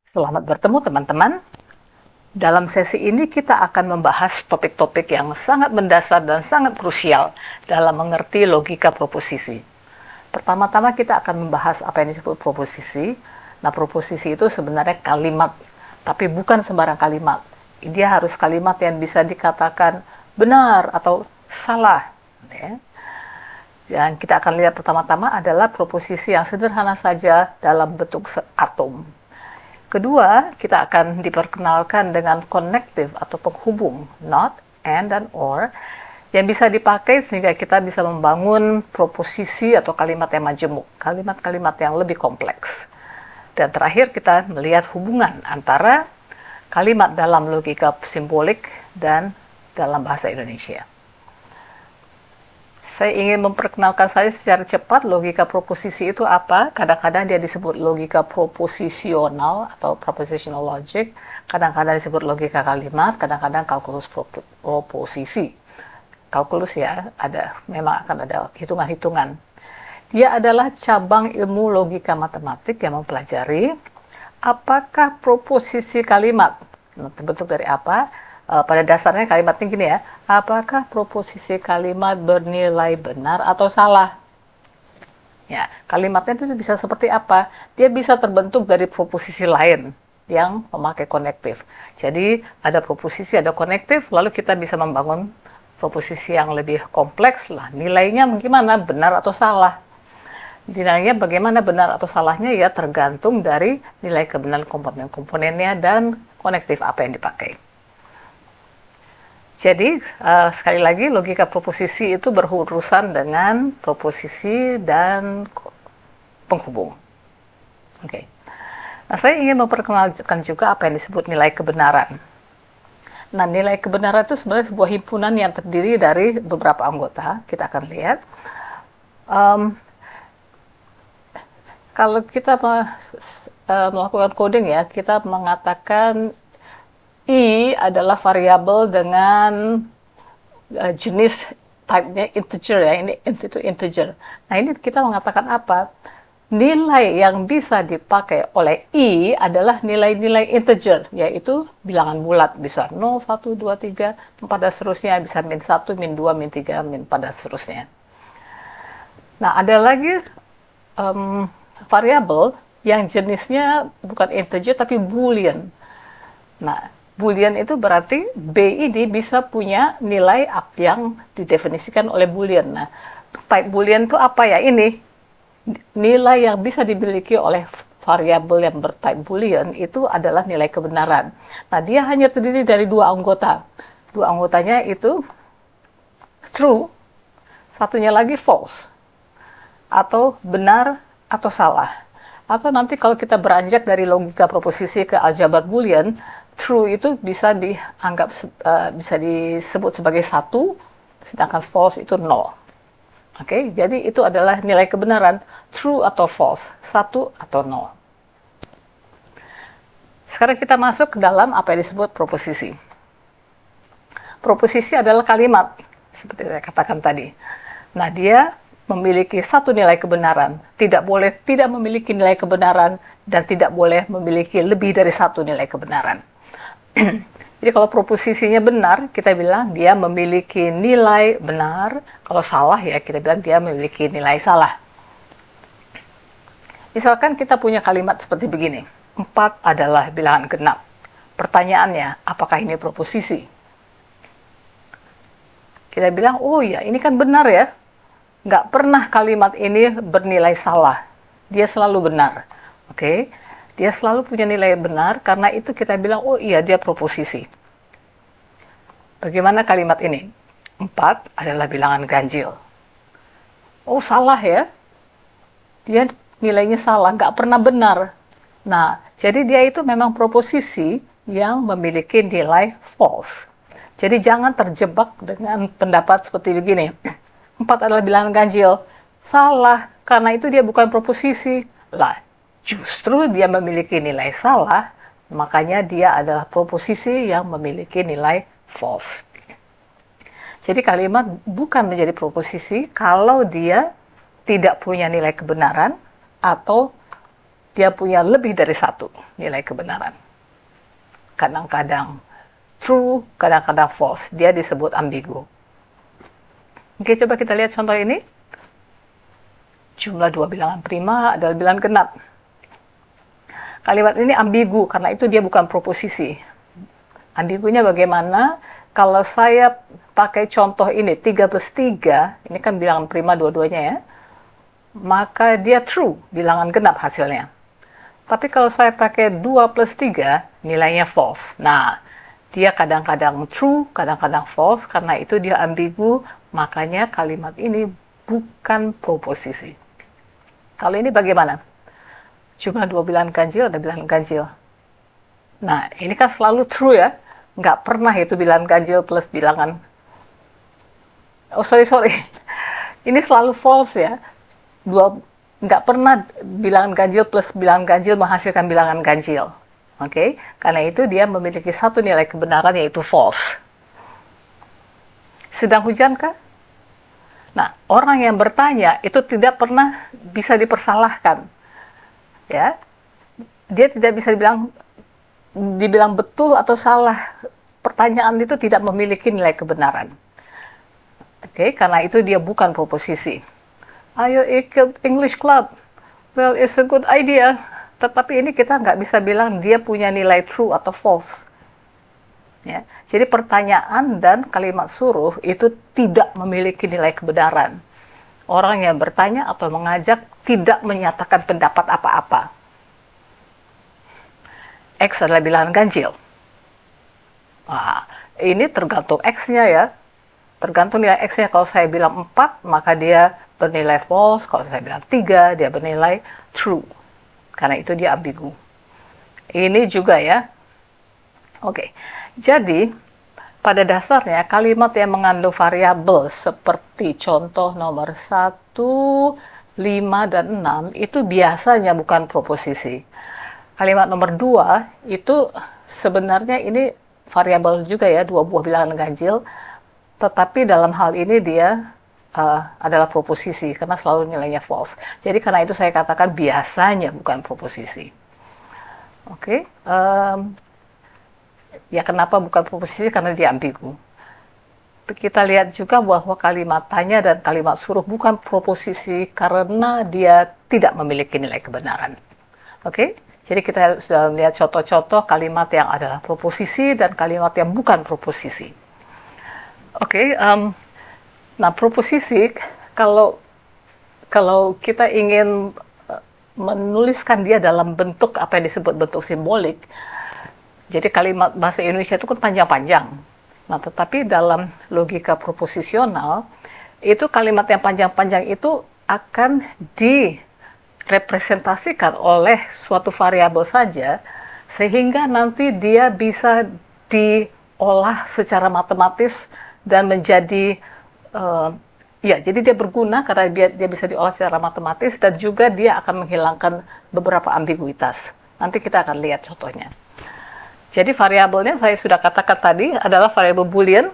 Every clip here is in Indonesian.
Selamat bertemu teman-teman. Dalam sesi ini kita akan membahas topik-topik yang sangat mendasar dan sangat krusial dalam mengerti logika proposisi. Pertama-tama kita akan membahas apa yang disebut proposisi. Nah, proposisi itu sebenarnya kalimat, tapi bukan sembarang kalimat. Dia harus kalimat yang bisa dikatakan benar atau salah. Ya. Yang kita akan lihat pertama-tama adalah proposisi yang sederhana saja dalam bentuk atom. Kedua, kita akan diperkenalkan dengan connective atau penghubung, not, and, dan or, yang bisa dipakai sehingga kita bisa membangun proposisi atau kalimat yang majemuk, kalimat-kalimat yang lebih kompleks. Dan terakhir kita melihat hubungan antara kalimat dalam logika simbolik dan dalam bahasa Indonesia. Saya ingin memperkenalkan saya secara cepat logika proposisi itu apa. Kadang-kadang dia disebut logika proposisional atau propositional logic, kadang-kadang disebut logika kalimat, kadang-kadang kalkulus proposisi. Kalkulus ya, memang akan ada hitungan-hitungan. Dia adalah cabang ilmu logika matematik yang mempelajari apakah proposisi kalimat terbentuk dari apa. Pada dasarnya kalimatnya gini ya, apakah proposisi kalimat bernilai benar atau salah? Ya, kalimatnya itu bisa seperti apa? Dia bisa terbentuk dari proposisi lain yang memakai konektif. Jadi ada proposisi, ada konektif, lalu kita bisa membangun proposisi yang lebih kompleks lah. Nilainya bagaimana, benar atau salah? Nilainya bagaimana benar atau salahnya ya tergantung dari nilai kebenaran komponen-komponennya dan konektif apa yang dipakai. Jadi, sekali lagi logika proposisi itu berurusan dengan proposisi dan penghubung. Oke. Nah, saya ingin memperkenalkan juga apa yang disebut nilai kebenaran. Nah, nilai kebenaran itu sebenarnya sebuah himpunan yang terdiri dari beberapa anggota. Kita akan lihat. Kalau kita melakukan coding ya, kita mengatakan I adalah variabel dengan jenis type-nya integer ya, ini itu integer. Nah, ini kita mengatakan apa? Nilai yang bisa dipakai oleh I adalah nilai-nilai integer, yaitu bilangan bulat, bisa 0, 1, 2, 3, 4, dan seterusnya, bisa min 1, min 2, min 3, min 4, dan seterusnya. Nah, ada lagi variabel yang jenisnya bukan integer, tapi boolean. Nah, Boolean itu berarti B ini bisa punya nilai yang didefinisikan oleh Boolean. Nah, type Boolean itu apa ya? Ini nilai yang bisa dimiliki oleh variabel yang bertype Boolean itu adalah nilai kebenaran. Nah, dia hanya terdiri dari dua anggota. Dua anggotanya itu true, satunya lagi false. Atau benar atau salah. Atau nanti kalau kita beranjak dari logika proposisi ke aljabar Boolean, true itu bisa dianggap bisa disebut sebagai 1, sedangkan false itu 0. Oke, jadi itu adalah nilai kebenaran, true atau false, 1 atau 0. Sekarang kita masuk ke dalam apa yang disebut proposisi. Proposisi adalah kalimat, seperti saya katakan tadi. Nah, dia memiliki satu nilai kebenaran, tidak boleh tidak memiliki nilai kebenaran, dan tidak boleh memiliki lebih dari satu nilai kebenaran. Jadi kalau proposisinya benar, kita bilang dia memiliki nilai benar. Kalau salah ya kita bilang dia memiliki nilai salah. Misalkan kita punya kalimat seperti begini. 4 adalah bilangan genap. Pertanyaannya, apakah ini proposisi? Kita bilang, oh ya ini kan benar ya. Nggak pernah kalimat ini bernilai salah. Dia selalu benar. Oke. Dia selalu punya nilai benar, karena itu kita bilang, oh iya dia proposisi. Bagaimana kalimat ini? 4 adalah bilangan ganjil. Oh salah ya? Dia nilainya salah, nggak pernah benar. Nah, jadi dia itu memang proposisi yang memiliki nilai false. Jadi jangan terjebak dengan pendapat seperti begini. 4 adalah bilangan ganjil. Salah, karena itu dia bukan proposisi. Lah, justru dia memiliki nilai salah, makanya dia adalah proposisi yang memiliki nilai false. Jadi kalimat bukan menjadi proposisi kalau dia tidak punya nilai kebenaran atau dia punya lebih dari satu nilai kebenaran. Kadang-kadang true, kadang-kadang false. Dia disebut ambigu. Oke, coba kita lihat contoh ini. Jumlah dua bilangan prima adalah bilangan genap. Kalimat ini ambigu karena itu dia bukan proposisi. Ambigunya bagaimana? Kalau saya pakai contoh ini 3 plus 3, ini kan bilangan prima dua-duanya ya, maka dia true, bilangan genap hasilnya. Tapi kalau saya pakai 2 plus 3, nilainya false. Nah, dia kadang-kadang true, kadang-kadang false, karena itu dia ambigu, makanya kalimat ini bukan proposisi. Kalau ini bagaimana? Jumlah dua bilangan ganjil, ada bilangan ganjil. Nah, ini kan selalu true ya. Nggak pernah itu bilangan ganjil plus bilangan. Oh, sorry. Ini selalu false ya. Nggak pernah bilangan ganjil plus bilangan ganjil menghasilkan bilangan ganjil. Oke? Karena itu dia memiliki satu nilai kebenaran yaitu false. Sedang hujan kah? Nah, orang yang bertanya itu tidak pernah bisa dipersalahkan. Ya, dia tidak bisa dibilang betul atau salah. Pertanyaan itu tidak memiliki nilai kebenaran. Oke, karena itu dia bukan proposisi. Ayo ikut English Club. Well, it's a good idea. Tetapi ini kita nggak bisa bilang dia punya nilai true atau false. Ya, jadi pertanyaan dan kalimat suruh itu tidak memiliki nilai kebenaran. Orang yang bertanya atau mengajak tidak menyatakan pendapat apa-apa. X adalah bilangan ganjil. Nah, ini tergantung X-nya ya. Tergantung nilai X-nya. Kalau saya bilang 4, maka dia bernilai false. Kalau saya bilang 3, dia bernilai true. Karena itu dia ambigu. Ini juga ya. Oke. Jadi, pada dasarnya kalimat yang mengandung variabel seperti contoh nomor 1, 5, dan 6 itu biasanya bukan proposisi. Kalimat nomor 2 itu sebenarnya ini variabel juga ya, dua buah bilangan ganjil, tetapi dalam hal ini dia adalah proposisi karena selalu nilainya false. Jadi karena itu saya katakan biasanya bukan proposisi. Oke. Ya kenapa bukan proposisi? Karena dia ambigu. Kita lihat juga bahwa kalimat tanya dan kalimat suruh bukan proposisi karena dia tidak memiliki nilai kebenaran. Oke? Jadi kita sudah melihat contoh-contoh kalimat yang adalah proposisi dan kalimat yang bukan proposisi. Oke, nah proposisi kalau kita ingin menuliskan dia dalam bentuk apa yang disebut bentuk simbolik, jadi kalimat bahasa Indonesia itu kan panjang-panjang. Nah, tetapi dalam logika proposisional, itu kalimat yang panjang-panjang itu akan direpresentasikan oleh suatu variabel saja, sehingga nanti dia bisa diolah secara matematis dan menjadi, jadi dia berguna karena dia bisa diolah secara matematis dan juga dia akan menghilangkan beberapa ambiguitas. Nanti kita akan lihat contohnya. Jadi variabelnya saya sudah katakan tadi adalah variabel boolean.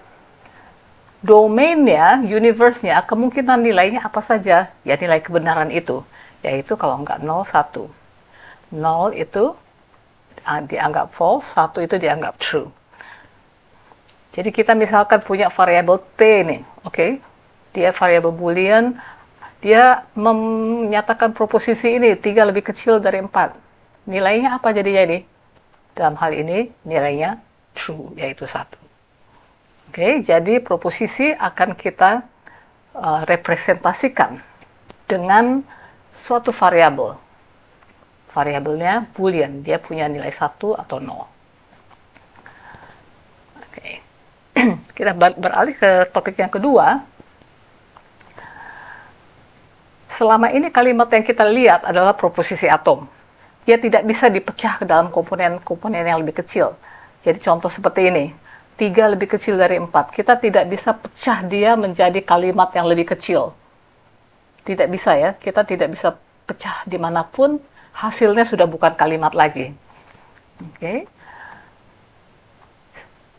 Domainnya, universe-nya, kemungkinan nilainya apa saja? Ya nilai kebenaran itu. Yaitu kalau enggak 0, 1. 0 itu dianggap false, 1 itu dianggap true. Jadi kita misalkan punya variabel T nih, oke? Dia variabel boolean, dia menyatakan proposisi ini 3 lebih kecil dari 4. Nilainya apa jadinya ini? Dalam hal ini nilainya true, yaitu 1. Oke, jadi proposisi akan kita representasikan dengan suatu variabel. Variabelnya boolean, dia punya nilai 1 atau 0. Oke. Kita beralih ke topik yang kedua. Selama ini kalimat yang kita lihat adalah proposisi atom. Dia tidak bisa dipecah ke dalam komponen-komponen yang lebih kecil. Jadi contoh seperti ini, 3 lebih kecil dari 4. Kita tidak bisa pecah dia menjadi kalimat yang lebih kecil. Tidak bisa ya, kita tidak bisa pecah dimanapun, hasilnya sudah bukan kalimat lagi. Oke.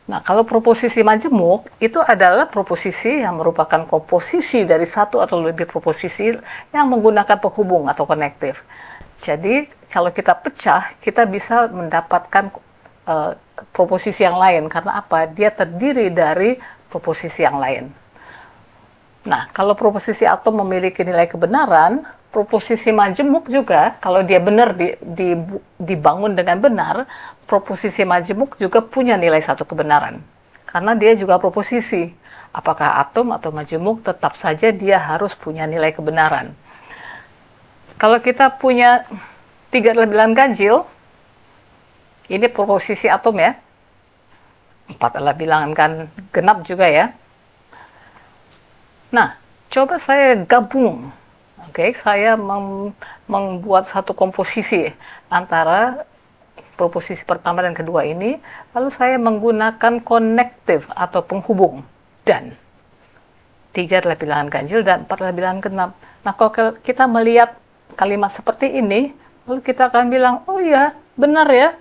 Nah, kalau proposisi majemuk, itu adalah proposisi yang merupakan komposisi dari satu atau lebih proposisi yang menggunakan penghubung atau konektif. Jadi, kalau kita pecah, kita bisa mendapatkan proposisi yang lain. Karena apa? Dia terdiri dari proposisi yang lain. Nah, kalau proposisi atom memiliki nilai kebenaran, proposisi majemuk juga, kalau dia benar dibangun dengan benar, proposisi majemuk juga punya nilai satu kebenaran. Karena dia juga proposisi. Apakah atom atau majemuk, tetap saja dia harus punya nilai kebenaran. Kalau kita punya 3 adalah bilangan ganjil, ini proposisi atom ya. 4 adalah bilangan genap juga ya. Nah, coba saya gabung. Oke, saya membuat satu komposisi antara proposisi pertama dan kedua ini, lalu saya menggunakan konektif atau penghubung dan 3 adalah bilangan ganjil dan 4 adalah bilangan genap. Nah, kalau kita melihat kalimat seperti ini, lalu kita akan bilang, oh iya, benar ya.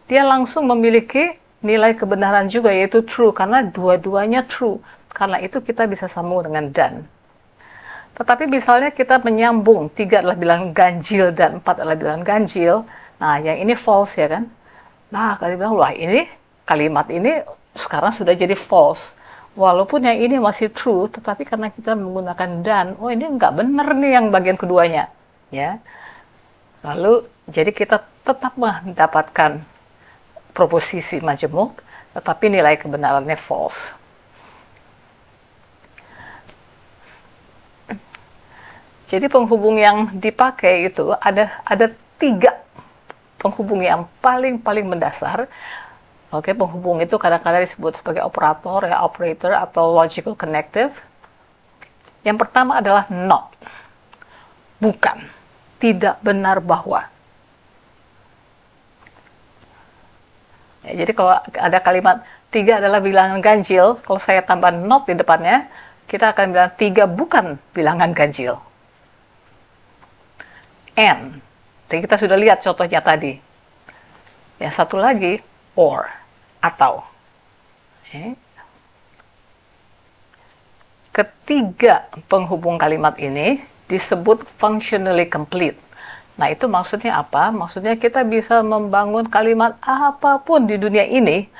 Dia langsung memiliki nilai kebenaran juga, yaitu true, karena dua-duanya true. Karena itu kita bisa sambung dengan dan. Tetapi misalnya kita menyambung 3 adalah bilangan ganjil dan 4 adalah bilangan ganjil. Nah, yang ini false ya kan? Nah, kalian bilang, wah ini kalimat ini sekarang sudah jadi false. Walaupun yang ini masih true, tetapi karena kita menggunakan dan, oh ini nggak benar nih yang bagian keduanya. Ya. Lalu, jadi kita tetap mendapatkan proposisi majemuk, tetapi nilai kebenarannya false. Jadi penghubung yang dipakai itu ada 3 penghubung yang paling mendasar. Oke, penghubung itu kadang-kadang disebut sebagai operator ya, operator atau logical connective. Yang pertama adalah not. Bukan, tidak benar bahwa. Ya, jadi kalau ada kalimat 3 adalah bilangan ganjil, kalau saya tambah not di depannya, kita akan bilang 3 bukan bilangan ganjil. And. Jadi kita sudah lihat contohnya tadi. Yang satu lagi, or, atau. Okay. Ketiga penghubung kalimat ini disebut functionally complete. Nah, itu maksudnya apa? Maksudnya kita bisa membangun kalimat apapun di dunia ini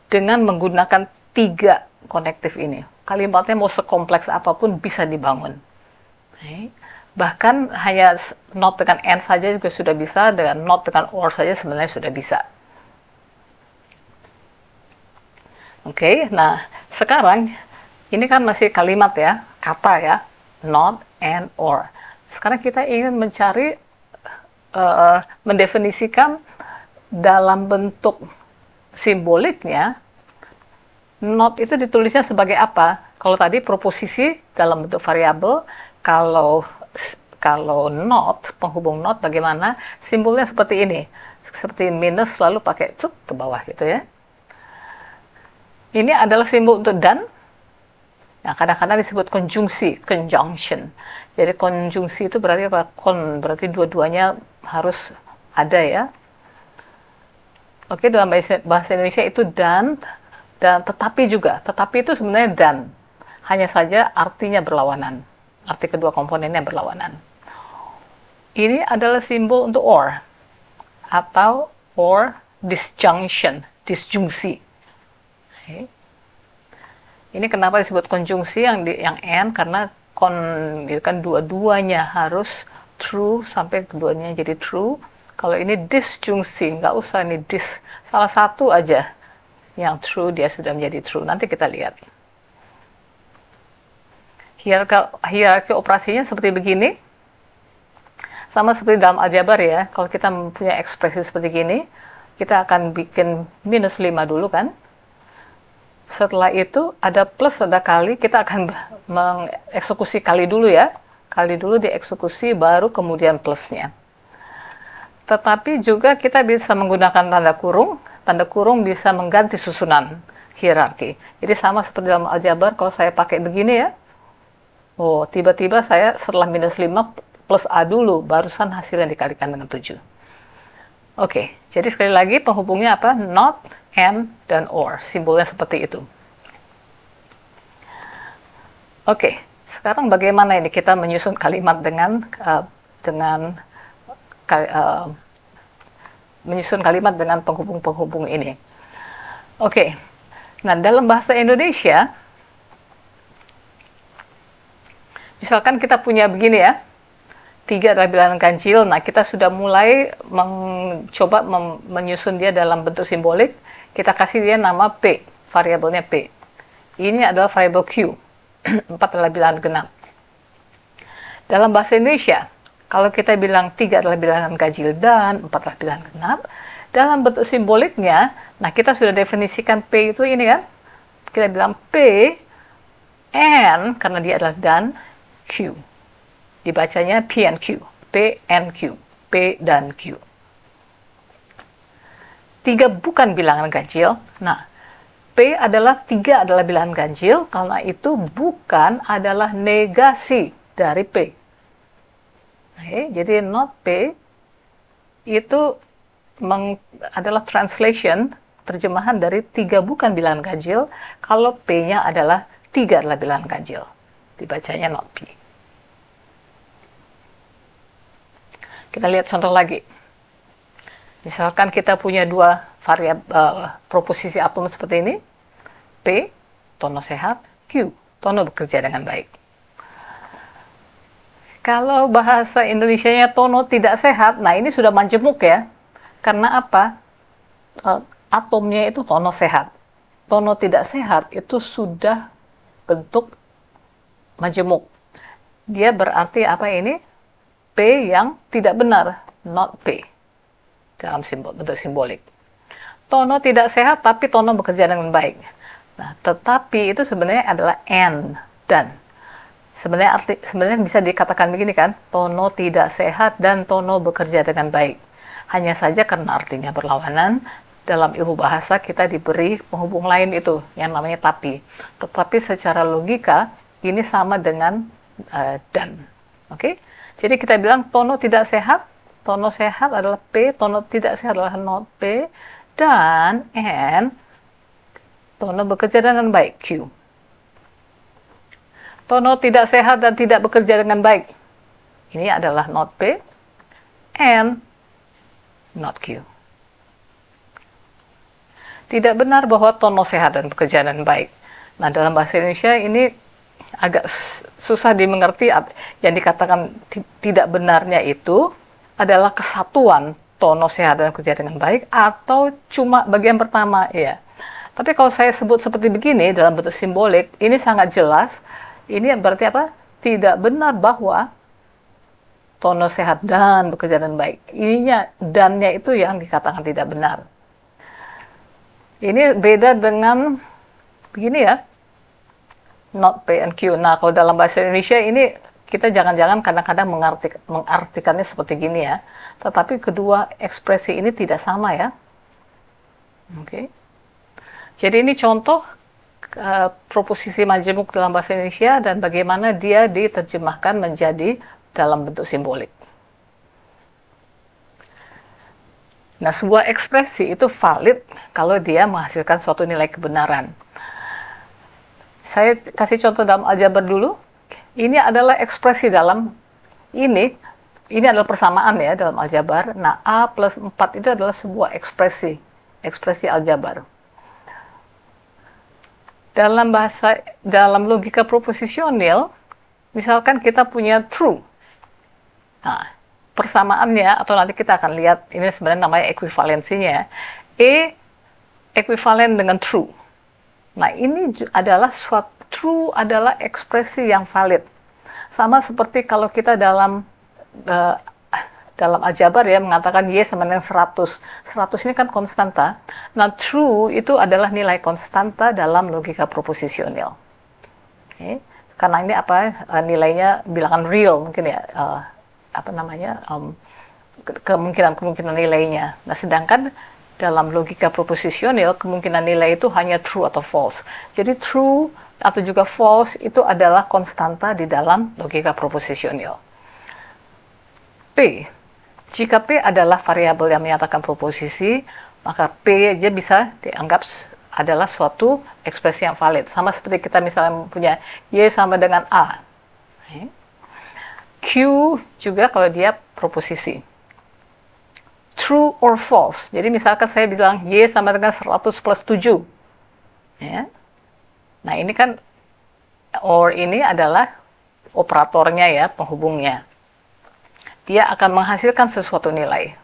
dengan menggunakan 3 konektif ini. Kalimatnya mau sekompleks apapun bisa dibangun. Okay. Bahkan hanya not dengan and saja juga sudah bisa, dengan not dengan or saja sebenarnya sudah bisa. Oke, nah sekarang ini kan masih kalimat ya, kata ya, not and or. Sekarang kita ingin mencari, mendefinisikan dalam bentuk simboliknya, not itu ditulisnya sebagai apa? Kalau tadi proposisi dalam bentuk variabel, kalau not, penghubung not bagaimana? Simbolnya seperti ini. Seperti minus lalu pakai cuk ke bawah gitu ya. Ini adalah simbol untuk dan. Yang kadang-kadang disebut konjungsi, conjunction. Jadi konjungsi itu berarti apa? Berarti dua-duanya harus ada ya. Oke, dalam bahasa Indonesia itu dan tetapi juga. Tetapi itu sebenarnya dan. Hanya saja artinya berlawanan. Arti kedua komponennya berlawanan. Ini adalah simbol untuk or atau or disjunction, disjungsi. Okay. Ini kenapa disebut konjungsi yang and, karena kan dua-duanya harus true sampai keduanya jadi true. Kalau ini disjungsi, nggak usah ini salah satu aja yang true dia sudah menjadi true. Nanti kita lihat. Hierarki operasinya seperti begini. Sama seperti dalam aljabar ya. Kalau kita punya ekspresi seperti gini, kita akan bikin minus 5 dulu kan. Setelah itu ada plus, ada kali, kita akan mengeksekusi kali dulu ya. Kali dulu dieksekusi, baru kemudian plusnya. Tetapi juga kita bisa menggunakan tanda kurung. Tanda kurung bisa mengganti susunan hierarki. Jadi sama seperti dalam aljabar, kalau saya pakai begini ya. Oh, tiba-tiba saya setelah minus 5 plus A dulu, barusan hasilnya dikalikan dengan 7. Oke, jadi sekali lagi penghubungnya apa? Not, and, dan or. Simbolnya seperti itu. Oke, sekarang bagaimana ini kita menyusun kalimat dengan menyusun kalimat dengan penghubung-penghubung ini. Oke. Nah, dalam bahasa Indonesia, misalkan kita punya begini ya, 3 adalah bilangan ganjil. Nah, kita sudah mulai mencoba menyusun dia dalam bentuk simbolik. Kita kasih dia nama P, variabelnya P. Ini adalah variabel Q. 4 adalah bilangan genap. Dalam bahasa Indonesia, kalau kita bilang 3 adalah bilangan ganjil dan 4 adalah bilangan genap, dalam bentuk simboliknya, nah kita sudah definisikan P itu ini kan. Kita bilang P, N, karena dia adalah dan, Q. Dibacanya P and Q. P and Q. P dan Q. 3 bukan bilangan ganjil. Nah, P adalah 3 adalah bilangan ganjil, karena itu bukan adalah negasi dari P. Oke, jadi not P itu adalah translation, terjemahan dari 3 bukan bilangan ganjil, kalau P-nya adalah 3 adalah bilangan ganjil. Dibacanya not P. Kita lihat contoh lagi. Misalkan kita punya 2 variabel proposisi atom seperti ini. P, tono sehat, Q, tono bekerja dengan baik. Kalau bahasa Indonesianya tono tidak sehat, nah ini sudah majemuk ya. Karena apa? Atomnya itu tono sehat. Tono tidak sehat itu sudah bentuk majemuk. Dia berarti apa ini? P yang tidak benar, not P. Dalam bentuk simbolik. Tono tidak sehat, tapi tono bekerja dengan baik. Nah, tetapi itu sebenarnya adalah N, dan. Sebenarnya bisa dikatakan begini kan, tono tidak sehat dan tono bekerja dengan baik. Hanya saja karena artinya berlawanan, dalam ilmu bahasa kita diberi penghubung lain itu, yang namanya tapi. Tetapi secara logika, ini sama dengan dan. Oke? Jadi kita bilang tono tidak sehat adalah P, tono tidak sehat adalah not P, dan N, tono bekerja dengan baik, Q. Tono tidak sehat dan tidak bekerja dengan baik. Ini adalah not P and not Q. Tidak benar bahwa tono sehat dan bekerja dengan baik. Nah, dalam bahasa Indonesia ini agak susah dimengerti. Yang dikatakan tidak benarnya itu adalah kesatuan tono sehat dan bekerja dengan baik atau cuma bagian pertama, ya. Tapi kalau saya sebut seperti begini dalam bentuk simbolik, ini sangat jelas. Ini berarti apa? Tidak benar bahwa tono sehat dan bekerja dengan baik. Ininya, dannya itu yang dikatakan tidak benar. Ini beda dengan begini ya, not P and Q. Nah, kalau dalam bahasa Indonesia ini kita jangan-jangan kadang-kadang mengartikannya seperti gini ya. Tetapi kedua ekspresi ini tidak sama ya. Oke. Jadi ini contoh proposisi majemuk dalam bahasa Indonesia dan bagaimana dia diterjemahkan menjadi dalam bentuk simbolik. Nah, sebuah ekspresi itu valid kalau dia menghasilkan suatu nilai kebenaran. Saya kasih contoh dalam aljabar dulu. Ini adalah ekspresi dalam ini adalah persamaan ya dalam aljabar. Nah, A plus 4 itu adalah sebuah ekspresi aljabar. Dalam logika proposisional, misalkan kita punya true. Nah, persamaannya, atau nanti kita akan lihat, ini sebenarnya namanya ekuivalensinya. E ekuivalen dengan true. Nah, ini adalah true adalah ekspresi yang valid. Sama seperti kalau kita dalam aljabar ya mengatakan Y sama dengan 100. 100 ini kan konstanta. Nah, true itu adalah nilai konstanta dalam logika proposisional. Okay. Karena ini nilainya bilangan real mungkin ya, kemungkinan nilainya. Nah, sedangkan dalam logika proposisional kemungkinan nilai itu hanya true atau false. Jadi true atau juga false itu adalah konstanta di dalam logika proposisional. P. Jika P adalah variabel yang menyatakan proposisi, maka P aja bisa dianggap adalah suatu ekspresi yang valid. Sama seperti kita misalnya punya Y sama dengan A. Q juga kalau dia proposisi. true or false. Jadi misalkan saya bilang Y sama dengan 100 plus 7. Ya. Nah, ini kan or ini adalah operatornya ya, penghubungnya. Dia akan menghasilkan sesuatu nilai.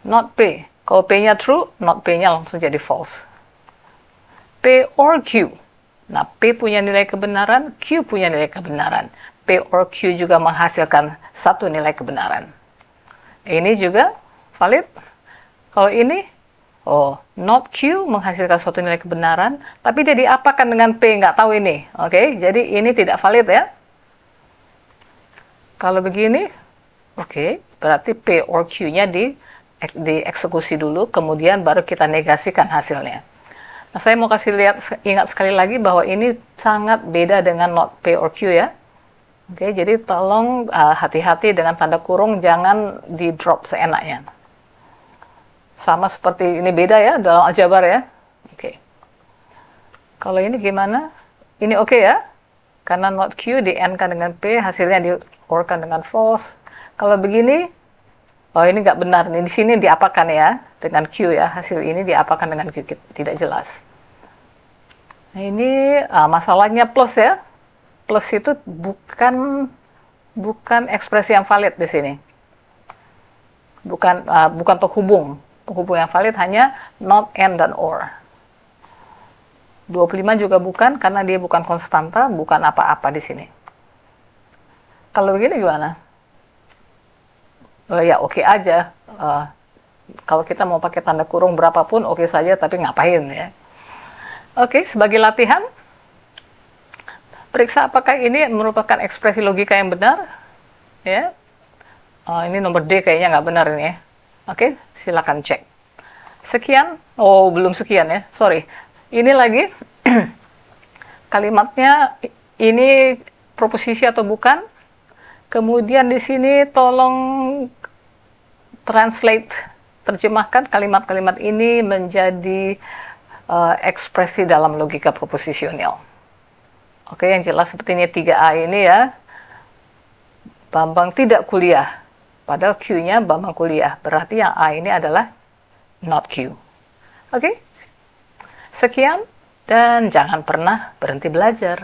Not P. Kalau P-nya true, not P-nya langsung jadi false. P or Q. Nah, P punya nilai kebenaran, Q punya nilai kebenaran. P or Q juga menghasilkan satu nilai kebenaran. Ini juga valid. Kalau ini, not Q menghasilkan suatu nilai kebenaran, tapi dia diapakan dengan P, nggak tahu ini. Oke, jadi ini tidak valid ya. Kalau begini, berarti P or Q-nya dieksekusi dulu, kemudian baru kita negasikan hasilnya. Nah, saya mau kasih ingat sekali lagi bahwa ini sangat beda dengan not P or Q ya. Jadi tolong hati-hati dengan tanda kurung, jangan di drop seenaknya. Sama seperti ini beda ya dalam aljabar ya. Kalau ini gimana? Ini oke ya? Karena not Q di-N-kan dengan P, hasilnya di-OR-kan dengan false. Kalau begini, ini nggak benar nih. Di sini diapakan ya dengan Q ya. Hasil ini diapakan dengan Q, tidak jelas. Nah, ini masalahnya plus ya. Plus itu bukan ekspresi yang valid di sini. Bukan penghubung. Penghubung yang valid hanya not, and, dan or. 25 juga bukan, karena dia bukan konstanta, bukan apa-apa di sini. Kalau begini gimana? Ya oke aja. Kalau kita mau pakai tanda kurung berapapun oke saja, tapi ngapain ya? Sebagai latihan, periksa apakah ini merupakan ekspresi logika yang benar. Ya, ini nomor D kayaknya nggak benar ini ya. Silakan cek. Sekian. Belum sekian ya, sorry. Ini lagi kalimatnya ini proposisi atau bukan. Kemudian di sini tolong terjemahkan kalimat-kalimat ini menjadi ekspresi dalam logika proposisional. Yang jelas seperti ini 3A ini ya. Bambang tidak kuliah. Padahal Q-nya Bambang kuliah. Berarti yang A ini adalah not Q. Sekian, dan jangan pernah berhenti belajar.